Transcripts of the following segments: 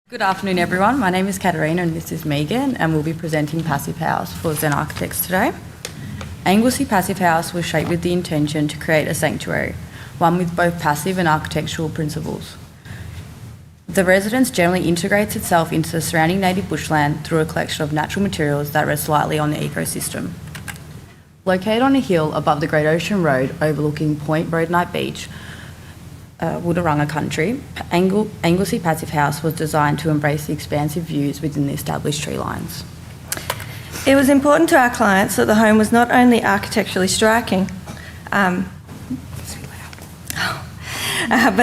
Good afternoon everyone, my name is Katarina and this is Megan and we'll be presenting Passive House for Zen Architects today. Anglesea Passive House was shaped with the intention to create a sanctuary, one with both passive and architectural principles. The residence generally integrates itself into the surrounding native bushland through a collection of natural materials that rest lightly on the ecosystem. Located on a hill above the Great Ocean Road overlooking Point Roadnight Beach, Wadawurrung country, Anglesea Passive House was designed to embrace the expansive views within the established tree lines. It was important to our clients that the home was not only architecturally striking, but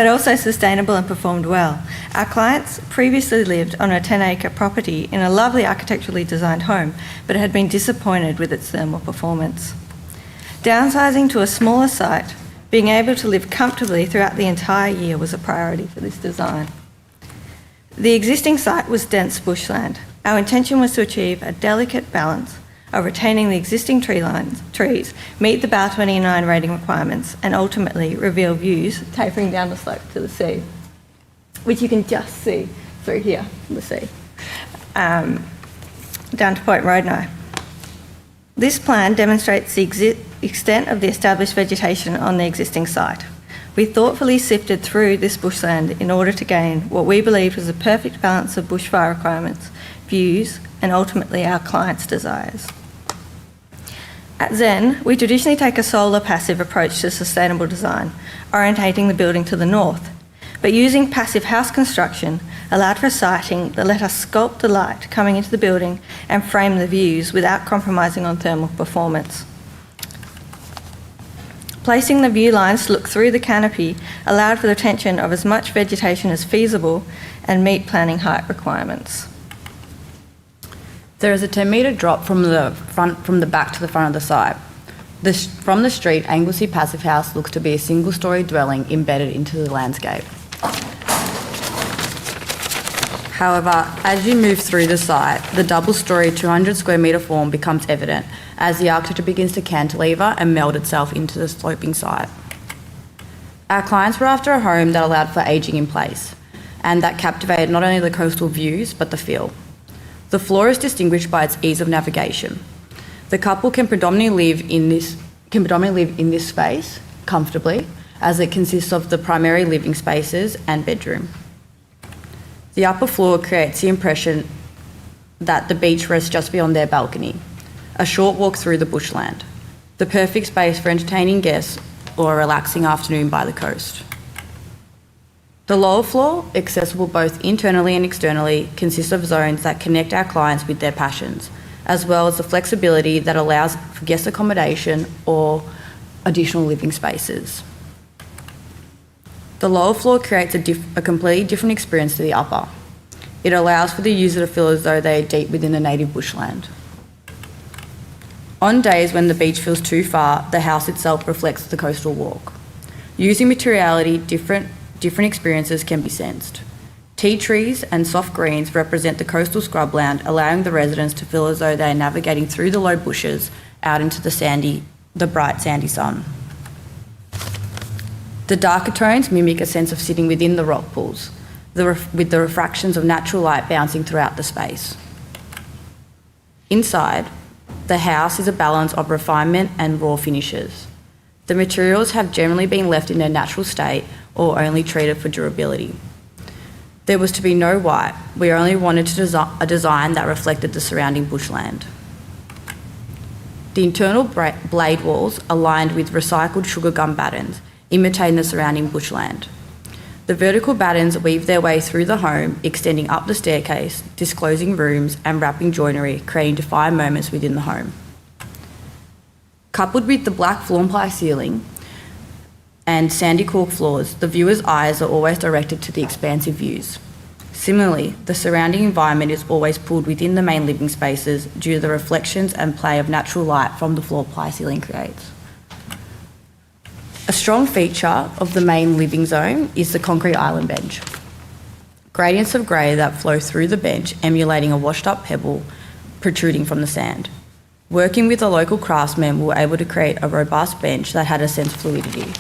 also sustainable and performed well. Our clients previously lived on a 10-acre property in a lovely architecturally designed home, but had been disappointed with its thermal performance. Downsizing to a smaller site, being able to live comfortably throughout the entire year was a priority for this design. The existing site was dense bushland. Our intention was to achieve a delicate balance of retaining the existing trees, meet the BAL 29 rating requirements, and ultimately reveal views tapering down the slope to the sea, which you can just see through here, the sea, down to Point Roadnight. This plan demonstrates the extent of the established vegetation on the existing site. We thoughtfully sifted through this bushland in order to gain what we believed was a perfect balance of bushfire requirements, views, and ultimately our clients' desires. At Zen, we traditionally take a solar passive approach to sustainable design, orientating the building to the north, but using passive house construction allowed for siting that let us sculpt the light coming into the building and frame the views without compromising on thermal performance. Placing the view lines to look through the canopy allowed for the retention of as much vegetation as feasible and meet planning height requirements. There is a 10-metre drop from the back to the front of the site. From the street, Anglesea Passive House looks to be a single-storey dwelling embedded into the landscape. However, as you move through the site, the double-storey 200 square metre form becomes evident as the architecture begins to cantilever and meld itself into the sloping site. Our clients were after a home that allowed for ageing in place and that captivated not only the coastal views but the feel. The floor is distinguished by its ease of navigation. The couple can predominantly live in this space comfortably, as it consists of the primary living spaces and bedroom. The upper floor creates the impression that the beach rests just beyond their balcony, a short walk through the bushland, the perfect space for entertaining guests or a relaxing afternoon by the coast. The lower floor, accessible both internally and externally, consists of zones that connect our clients with their passions, as well as the flexibility that allows for guest accommodation or additional living spaces. The lower floor creates a completely different experience to the upper. It allows for the user to feel as though they are deep within the native bushland. On days when the beach feels too far, the house itself reflects the coastal walk. Using materiality, different experiences can be sensed. Tea trees and soft greens represent the coastal scrubland, allowing the residents to feel as though they are navigating through the low bushes out into the bright sandy sun. The darker tones mimic a sense of sitting within the rock pools, with the refractions of natural light bouncing throughout the space. Inside, the house is a balance of refinement and raw finishes. The materials have generally been left in their natural state or only treated for durability. There was to be no white. We only wanted a design that reflected the surrounding bushland. The internal blade walls are lined with recycled sugar gum battens, imitating the surrounding bushland. The vertical battens weave their way through the home, extending up the staircase, disclosing rooms and wrapping joinery, creating defined moments within the home. Coupled with the black floor-ply ceiling and sandy cork floors, the viewer's eyes are always directed to the expansive views. Similarly, the surrounding environment is always pulled within the main living spaces due to the reflections and play of natural light from the floor-ply ceiling creates. A strong feature of the main living zone is the concrete island bench. Gradients of grey that flow through the bench, emulating a washed-up pebble protruding from the sand. Working with the local craftsmen, we were able to create a robust bench that had a sense of fluidity.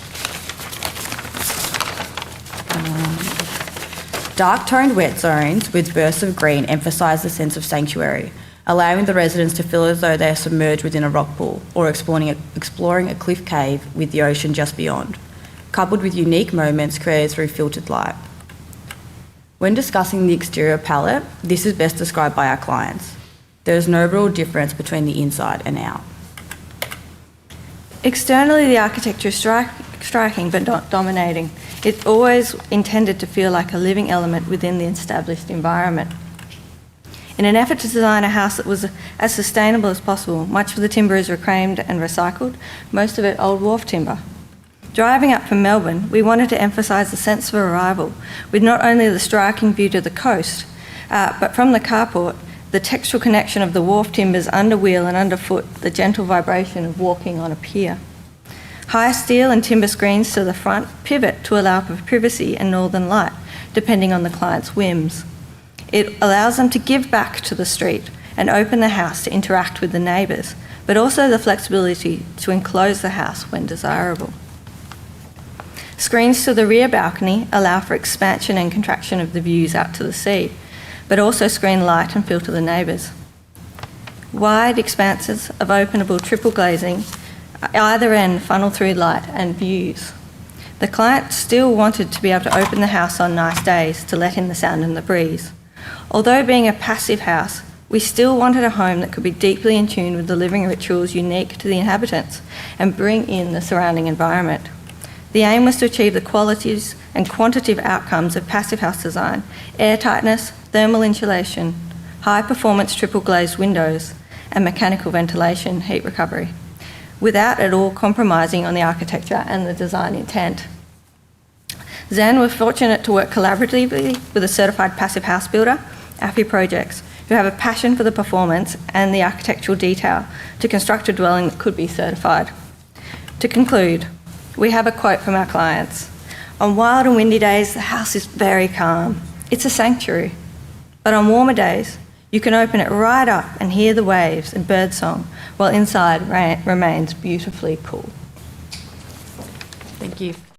Dark-toned wet zones with bursts of green emphasise the sense of sanctuary, allowing the residents to feel as though they are submerged within a rock pool or exploring a cliff cave with the ocean just beyond, coupled with unique moments created through filtered light. When discussing the exterior palette, this is best described by our clients. There is no real difference between the inside and out. Externally, the architecture is striking but not dominating. It's always intended to feel like a living element within the established environment. In an effort to design a house that was as sustainable as possible, much of the timber is reclaimed and recycled, most of it old wharf timber. Driving up from Melbourne, we wanted to emphasise the sense of arrival, with not only the striking view to the coast, but from the carport, the textural connection of the wharf timbers under wheel and underfoot, the gentle vibration of walking on a pier. High steel and timber screens to the front pivot to allow for privacy and northern light, depending on the client's whims. It allows them to give back to the street and open the house to interact with the neighbours, but also the flexibility to enclose the house when desirable. Screens to the rear balcony allow for expansion and contraction of the views out to the sea, but also screen light and filter the neighbours. Wide expanses of openable triple glazing either end funnel through light and views. The client still wanted to be able to open the house on nice days to let in the sound and the breeze. Although being a passive house, we still wanted a home that could be deeply in tune with the living rituals unique to the inhabitants and bring in the surrounding environment. The aim was to achieve the qualities and quantitative outcomes of passive house design: airtightness, thermal insulation, high performance triple glazed windows, and mechanical ventilation heat recovery, without at all compromising on the architecture and the design intent. Zen was fortunate to work collaboratively with a certified passive house builder, Appy Projects, who have a passion for the performance and the architectural detail to construct a dwelling that could be certified. To conclude, we have a quote from our clients. On wild and windy days, the house is very calm. It's a sanctuary. But on warmer days, you can open it right up and hear the waves and birdsong, while inside remains beautifully cool. Thank you.